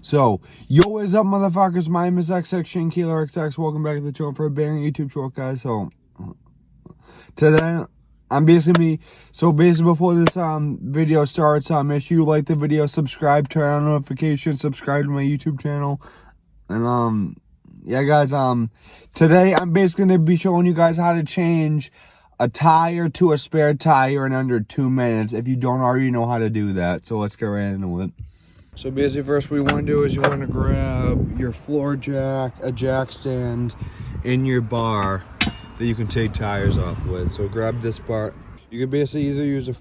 So, yo, what is up, motherfuckers? My name is XX Shane Keeler XX. Welcome back to the channel for a banger YouTube short, guys. So, today, I'm basically before this video starts, make sure you like the video, subscribe, turn on notifications, subscribe to my YouTube channel, and yeah, guys, today I'm basically gonna be showing you guys how to change a tire to a spare tire in under 2 minutes if you don't already know how to do that. So let's get right into it. So basically, first what you want to do is you want to grab your floor jack, a jack stand, and your bar that you can take tires off with. So grab this bar. You can basically either use you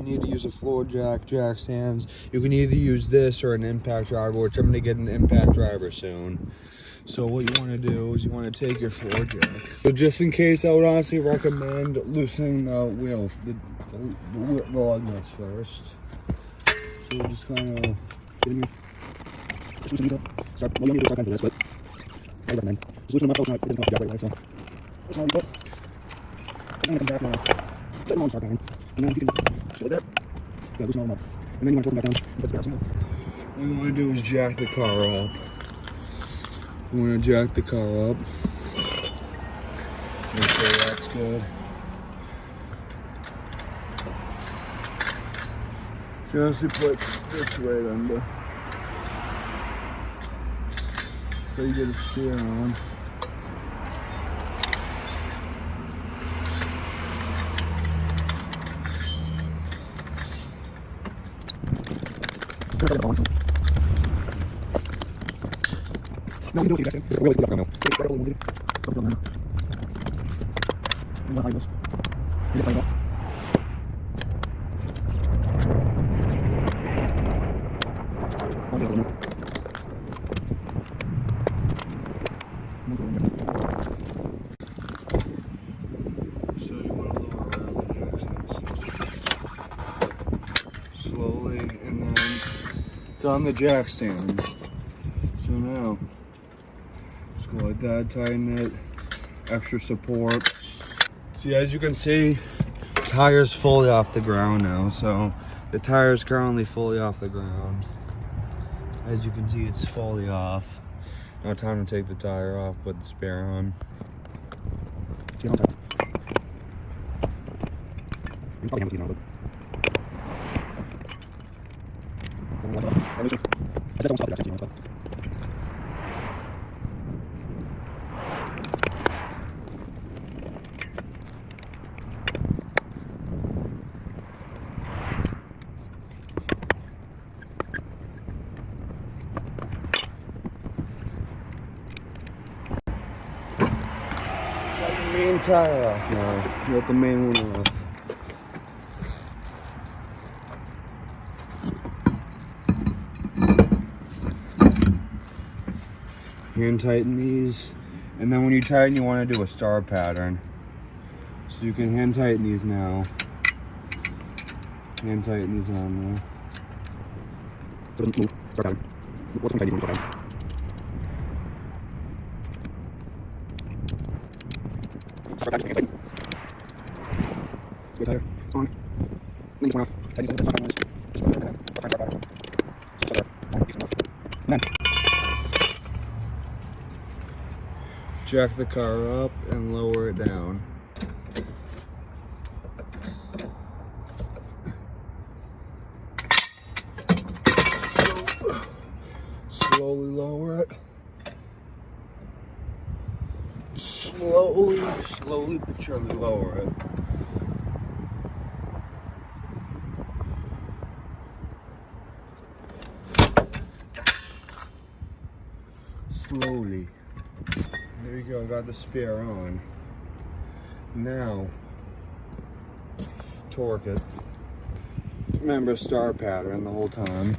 need to use a floor jack stands. You can either use this or an impact driver, which I'm going to get an impact driver soon. So what you want to do is you want to take your floor jack. So just in case, I would honestly recommend loosening the wheel, the lug nuts first. So we're just kind of get in here. Just loosen it up. Start. Well, you don't need to start kind of this, but I recommend. Just loosen them up. It doesn't have to jack right away, so that's how you go. And then it comes back now. Let them all start going. And then you can just go like that. Yeah, loosen all them up. And then you want to tilt them back down. Put the gas in there. What you want to do is jack the car up. You want to jack the car up. Make sure that's good. Just put this right under. So you get a steer on. No, you don't need that. It's really good now. It's right over there. Now. You want to hide this. You get it off. I'll get it now. So you want to lower around the jack slowly, and then it's on the jack stands. So now, just go like that, tighten it, extra support. See, as you can see, the tire's fully off the ground now. So the tire is currently fully off the ground. As you can see, it's fully off. Now time to take the tire off, put the spare on. Main tire off now. Let the main one off. Hand tighten these, and then when you tighten, you want to do a star pattern. So you can hand tighten these now. Hand tighten these on now. Star pattern. What's some tighten star pattern? Star pattern. Tighten. Good tire. On. Then just one off. Tighten these. Just one pattern. And then jack the car up and lower it down. Slowly lower it. Slowly but surely lower it. Slowly. There you go, got the spare on. Now, torque it. Remember star pattern the whole time.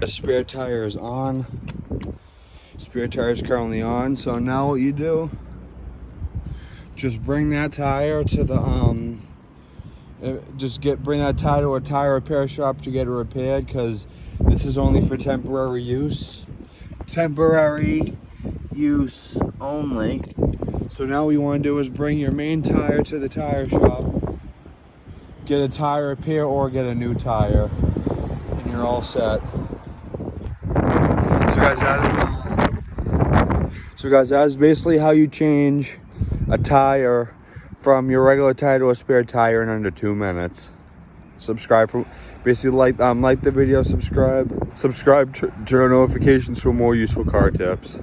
The spare tire is on. Spare tire is currently on. So now what you do, just bring that tire to the bring that tire to a tire repair shop to get it repaired, because this is only for temporary use. Temporary use only. So now what you want to do is bring your main tire to the tire shop, get a tire repair or get a new tire, and you're all set. So guys, that is basically how you change a tire from your regular tire to a spare tire in under 2 minutes. Subscribe for basically like the video, subscribe, turn on notifications for more useful car tips.